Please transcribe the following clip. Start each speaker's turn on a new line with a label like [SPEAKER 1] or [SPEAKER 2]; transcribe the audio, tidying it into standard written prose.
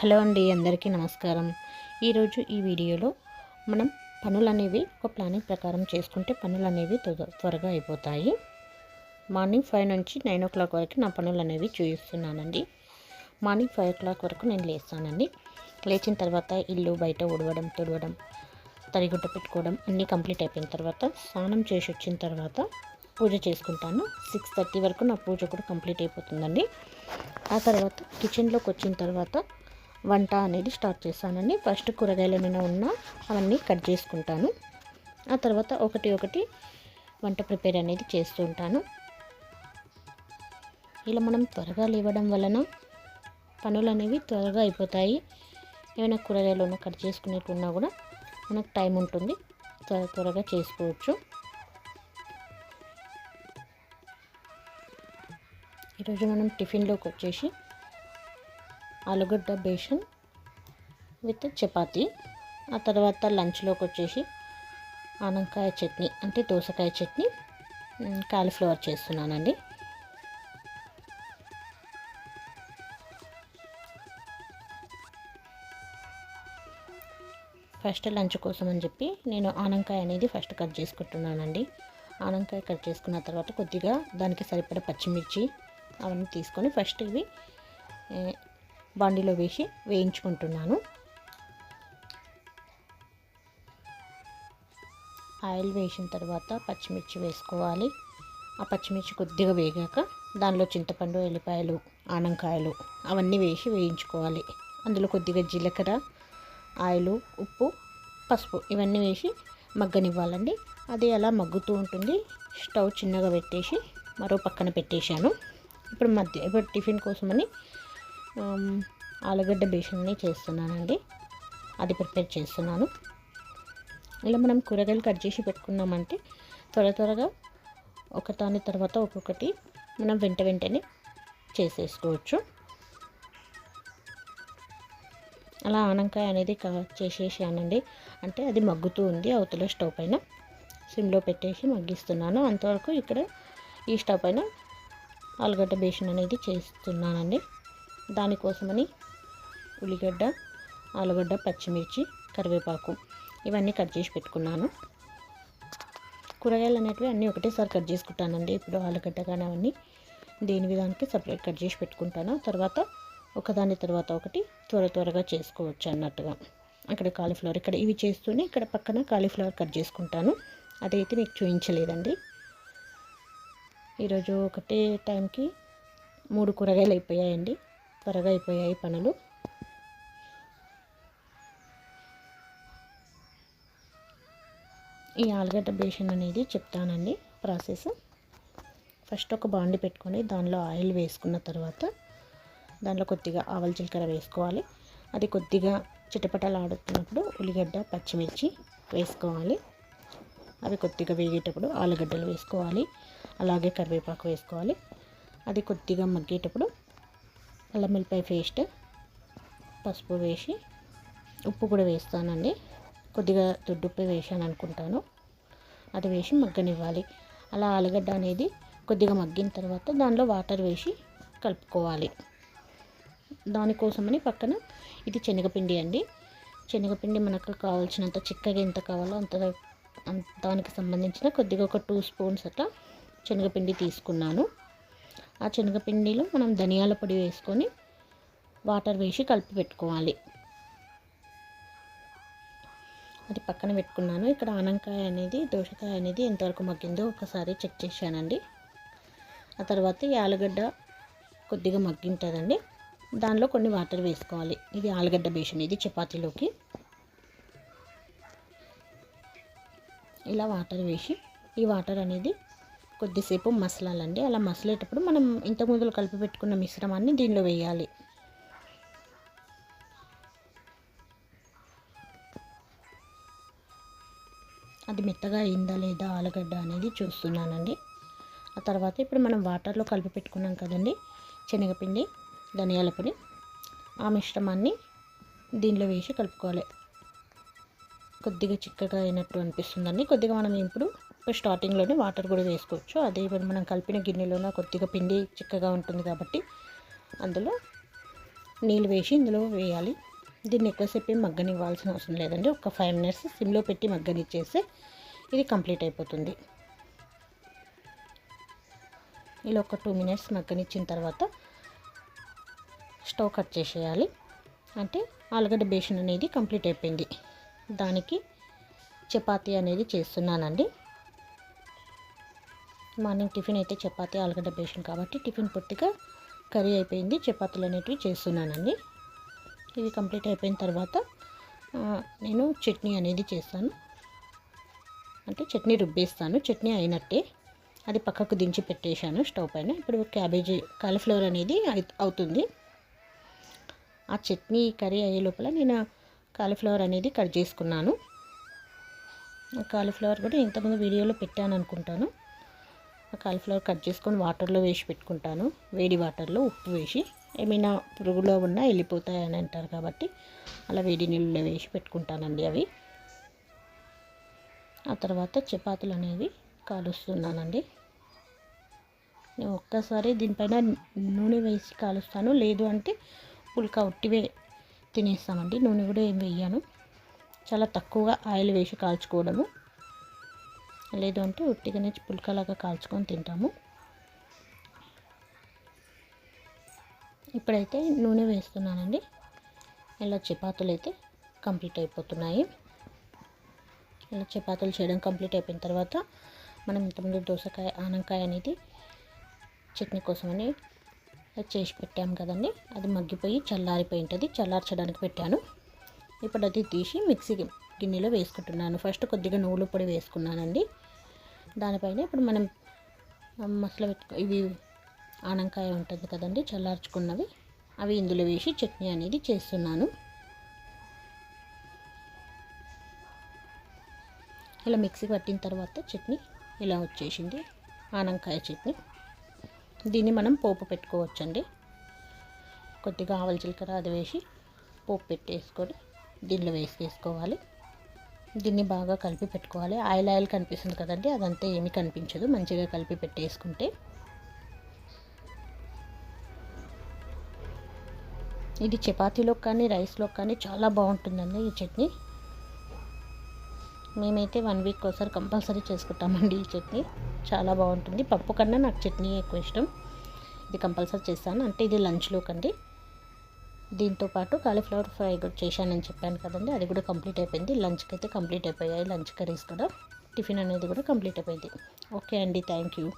[SPEAKER 1] Hello అండి, అందరికీ నమస్కారం. ఈరోజు ఈ వీడియోలో మనం పనులు అనేవి ఒక ప్లానింగ్ ప్రకారం చేసుకుంటే పనులు అనేవి త్వరగా అయిపోతాయి. మార్నింగ్ 5 నుంచి 9 o'clock వరకు నా పనులు అనేవి చూపిస్తున్నానండి. మార్నింగ్ 5 o'clock వరకు నేను లేస్తానండి. లేచిన తర్వాత ఇల్లు బయట ఉడవడం, తుడవడం, తడిగుడ్డ పెట్టుకోవడం అన్నీ కంప్లీట్ అయిపోయిన తర్వాత స్నానం చేసి వచ్చిన తర్వాత పూజ చేసుకుంటాను. 6:30 వరకు నా పూజ కూడా కంప్లీట్ అయిపోతుందండి. ఆ తర్వాత కిచెన్లోకి వచ్చిన తర్వాత వంట అనేది స్టార్ట్ చేస్తానండి. ఫస్ట్ కూరగాయలు ఏమైనా ఉన్నా అవన్నీ కట్ చేసుకుంటాను. ఆ తర్వాత ఒకటి వంట ప్రిపేర్ అనేది చేస్తూ ఉంటాను. ఇలా మనం త్వరగా లేవడం వలన పనులు అనేవి త్వరగా అయిపోతాయి. ఏమైనా కూరగాయలు ఉన్నా కట్ చేసుకునేట్టున్నా కూడా మనకు టైం ఉంటుంది, త్వరగా చేసుకోవచ్చు. ఈరోజు మనం టిఫిన్లోకి వచ్చేసి ఆలుగడ్డ బేషన్ విత్ చపాతీ. ఆ తర్వాత లంచ్లోకి వచ్చేసి ఆనపకాయ చట్నీ అంటే దోసకాయ చట్నీ, కాలీఫ్లవర్ చేస్తున్నానండి. ఫస్ట్ లంచ్ కోసం అని చెప్పి నేను ఆనపకాయ అనేది ఫస్ట్ కట్ చేసుకుంటున్నానండి. ఆనపకాయ కట్ చేసుకున్న తర్వాత కొద్దిగా దానికి సరిపడ పచ్చిమిర్చి అవన్నీ తీసుకొని ఫస్ట్ ఇవి బాండీలో వేసి వేయించుకుంటున్నాను. ఆయిల్ వేసిన తర్వాత పచ్చిమిర్చి వేసుకోవాలి. ఆ పచ్చిమిర్చి కొద్దిగా వేగాక దానిలో చింతపండు, ఎల్లిపాయలు, ఆనపకాయలు అవన్నీ వేసి వేయించుకోవాలి. అందులో కొద్దిగా జీలకర్ర, ఆయిల్, ఉప్పు, పసుపు ఇవన్నీ వేసి మగ్గనివ్వాలండి. అది అలా మగ్గుతూ ఉంటుంది. స్టవ్ చిన్నగా పెట్టేసి మరో పక్కన పెట్టేశాను. ఇప్పుడు టిఫిన్ కోసమని ఆలుగడ్డ బేషన్ని చేస్తున్నానండి. అది ప్రిపేర్ చేస్తున్నాను. ఇలా మనం కూరగాయలు కట్ చేసి పెట్టుకున్నామంటే త్వరగా ఒకదాని తర్వాత ఒక్కొక్కటి మనం వెంటనే చేసేసుకోవచ్చు. అలా ఆనపకాయ అనేది చేసేసానండి. అంటే అది మగ్గుతూ ఉంది. అవతల స్టవ్ పైన సిమ్లో పెట్టేసి మగ్గిస్తున్నాను. అంతవరకు ఇక్కడ ఈ స్టవ్ పైన ఆలుగడ్డ బేషన్ అనేది చేస్తున్నానండి. దానికోసమని ఉల్లిగడ్డ, ఆలుగడ్డ, పచ్చిమిర్చి, కరివేపాకు ఇవన్నీ కట్ చేసి పెట్టుకున్నాను. కూరగాయలు అనేటివి అన్నీ ఒకటేసారి కట్ చేసుకుంటానండి. ఇప్పుడు ఆలుగడ్డ కానీ అవన్నీ దేని విధానికి సపరేట్ కట్ చేసి పెట్టుకుంటాను. తర్వాత ఒకదాని తర్వాత ఒకటి త్వరగా చేసుకోవచ్చు అన్నట్టుగా. అక్కడ కాలీఫ్లవర్ ఇక్కడ ఇవి చేస్తూనే ఇక్కడ పక్కన కాలీఫ్లవర్ కట్ చేసుకుంటాను. అదైతే మీకు చూపించలేదండి. ఈరోజు ఒకటే టైంకి 3 కూరగాయలు అయిపోయాయండి. త్వరగా అయిపోయాయి పనులు. ఈ ఆలుగడ్డ బేషన్ అనేది చెప్తానండి ప్రాసెస్. ఫస్ట్ ఒక బాండి పెట్టుకొని దానిలో ఆయిల్ వేసుకున్న తర్వాత దానిలో కొద్దిగా ఆవాల జీలకర్ర వేసుకోవాలి. అది కొద్దిగా చిటపటలాడుతున్నప్పుడు ఉల్లిగడ్డ, పచ్చిమిర్చి వేసుకోవాలి. అవి కొద్దిగా వేగేటప్పుడు ఆలుగడ్డలు వేసుకోవాలి. అలాగే కరివేపాకు వేసుకోవాలి. అది కొద్దిగా మగ్గేటప్పుడు అల్లం వెల్లిపాయ పేస్ట్, పసుపు వేసి ఉప్పు కూడా వేస్తానండి. కొద్దిగా దొడ్డుప్పు వేసాను అనుకుంటాను. అది వేసి మగ్గనివ్వాలి. అలా ఆలుగడ్డ అనేది కొద్దిగా మగ్గిన తర్వాత దానిలో వాటర్ వేసి కలుపుకోవాలి. దానికోసమని పక్కన ఇది శనగపిండి అండి. శనగపిండి మనకు కావాల్సినంత చిక్కగా ఎంత కావాలో అంత దానికి సంబంధించిన కొద్దిగా ఒక 2 స్పూన్స్ అట్లా శనగపిండి తీసుకున్నాను. ఆ శనగపిండిలో మనం ధనియాల పొడి వేసుకొని వాటర్ వేసి కలిపి పెట్టుకోవాలి. అది పక్కన పెట్టుకున్నాను. ఇక్కడ ఆనపకాయ అనేది దోసకాయ అనేది ఎంతవరకు మగ్గిందో ఒకసారి చెక్ చేశానండి. ఆ తర్వాత ఈ ఆలుగడ్డ కొద్దిగా మగ్గింటుందండి. దానిలో కొన్ని వాటర్ వేసుకోవాలి. ఇది ఆలుగడ్డ బేషన్, ఇది చపాతీలోకి. ఇలా వాటర్ వేసి ఈ వాటర్ అనేది కొద్దిసేపు మసలాలండి. అలా మసలేటప్పుడు మనం ఇంతకుముందు కలిపి పెట్టుకున్న మిశ్రమాన్ని దీనిలో వేయాలి. అది మెత్తగా అయిందా లేదా ఆలుగడ్డ అనేది చూస్తున్నానండి. ఆ తర్వాత ఇప్పుడు మనం వాటర్లో కలిపి పెట్టుకున్నాం కదండి శనగపిండి, ధనియాల పొడి, ఆ మిశ్రమాన్ని దీనిలో వేసి కలుపుకోవాలి. కొద్దిగా చిక్కగా అయినట్టు అనిపిస్తుందండి. కొద్దిగా మనం ఇప్పుడు స్టార్టింగ్లోనే వాటర్ కూడా వేసుకోవచ్చు. అదే మనం కలిపిన గిన్నెలోనే కొద్దిగా పిండి చిక్కగా ఉంటుంది కాబట్టి అందులో నీళ్ళు వేసి ఇందులో వేయాలి. దీన్ని ఎక్కువసేపు మగ్గనివ్వాల్సిన అవసరం లేదండి. ఒక 5 మినిట్స్ సిమ్లో పెట్టి మగ్గనిచ్చేస్తే ఇది కంప్లీట్ అయిపోతుంది. ఇలా ఒక 2 మినిట్స్ మగ్గనిచ్చిన తర్వాత స్టవ్ కట్ చేసేయాలి. అంటే ఆలుగడ్డ బేషన్ అనేది కంప్లీట్ అయిపోయింది. దానికి చపాతీ అనేది చేస్తున్నానండి. మార్నింగ్ టిఫిన్ అయితే చపాతీ ఆలుగడ్డ బేషన్ కాబట్టి టిఫిన్ పూర్తిగా కర్రీ అయిపోయింది. చపాతీలు అనేటివి చేస్తున్నానండి. ఇవి కంప్లీట్ అయిపోయిన తర్వాత నేను చట్నీ అనేది చేస్తాను. అంటే చట్నీ రుబ్బేస్తాను. చట్నీ అయినట్టే అది పక్కకు దించి పెట్టేశాను స్టవ్ పైన. ఇప్పుడు కాలీఫ్లవర్ అనేది అవుతుంది. ఆ చట్నీ కర్రీ అయ్యే లోపల నేను కాలీఫ్లవర్ అనేది కట్ చేసుకున్నాను. కాలీఫ్లవర్ కూడా ఇంతకుముందు వీడియోలో పెట్టాను అనుకుంటాను. ఆ కాలీఫ్లవర్ కట్ చేసుకొని వాటర్లో వేసి పెట్టుకుంటాను. వేడి వాటర్లో ఉప్పు వేసి, ఏమైనా పురుగులో ఉన్నా వెళ్ళిపోతాయని అంటారు కాబట్టి అలా వేడి నీళ్ళలో వేసి పెట్టుకుంటానండి అవి. ఆ తర్వాత చపాతీలు అనేవి కాలుస్తున్నానండి. నేను ఒక్కసారి దీనిపైన నూనె వేసి కాలుస్తాను. లేదు అంటే పుల్కా ఉట్టివే తినేస్తామండి. నూనె కూడా ఏం వేయను. చాలా తక్కువగా ఆయిల్ వేసి కాల్చుకోవడము. లేదు అంటే ఉట్టిగానే పుల్కాలాగా కాల్చుకొని తింటాము. ఇప్పుడైతే నూనె వేస్తున్నానండి. ఇలా చపాతీలు అయితే కంప్లీట్ అయిపోతున్నాయి. ఇలా చపాతీలు చేయడం కంప్లీట్ అయిపోయిన తర్వాత మనం ఇంతకుముందు దోసకాయ ఆనకాయ అనేది చట్నీ కోసమని చేసి పెట్టాము కదండి. అది మగ్గిపోయి చల్లారిపోయి ఉంటుంది. చల్లార్చడానికి పెట్టాను. ఇప్పుడు అది తీసి మిక్సీ గిన్నెలో వేసుకుంటున్నాను. ఫస్ట్ కొద్దిగా నువ్వుల పొడి వేసుకున్నానండి. దానిపైన ఇప్పుడు మనం మసాలా ఇవి ఆనకాయ ఉంటుంది కదండి, చల్లార్చుకున్నవి అవి ఇందులో వేసి చట్నీ అనేది చేస్తున్నాను. ఇలా మిక్సీ పట్టిన తర్వాత చట్నీ ఇలా వచ్చేసింది, ఆనకాయ చట్నీ. దీన్ని మనం పోపు పెట్టుకోవచ్చండి. కొద్దిగా ఆవాల జీలకర్ర అది వేసి పోపు పెట్టేసుకొని దీనిలో వేసుకోవాలి. దీన్ని బాగా కలిపి పెట్టుకోవాలి. ఆయిల్ కనిపిస్తుంది కదండి, అదంతా ఏమీ కనిపించదు. మంచిగా కలిపి పెట్టేసుకుంటే ఇది చపాతీలో కానీ రైస్లో కానీ చాలా బాగుంటుందండి ఈ చట్నీ. మేమైతే 1 వీక్ ఒకసారి కంపల్సరీ చేసుకుంటామండి ఈ చట్నీ. చాలా బాగుంటుంది. పప్పు కన్నా నాకు చట్నీ ఎక్కువ ఇష్టం. ఇది కంపల్సరీ చేస్తాను. అంటే ఇది లంచ్లో కండి. దీంతోపాటు కాలీఫ్లవర్ ఫ్రై కూడా చేశానని చెప్పాను కదండి, అది కూడా కంప్లీట్ అయిపోయింది. లంచ్కి అయితే కంప్లీట్ అయిపోయాయి. లంచ్ కర్రీస్ కూడా, టిఫిన్ అనేది కూడా కంప్లీట్ అయిపోయింది. ఓకే అండి, థ్యాంక్ యూ.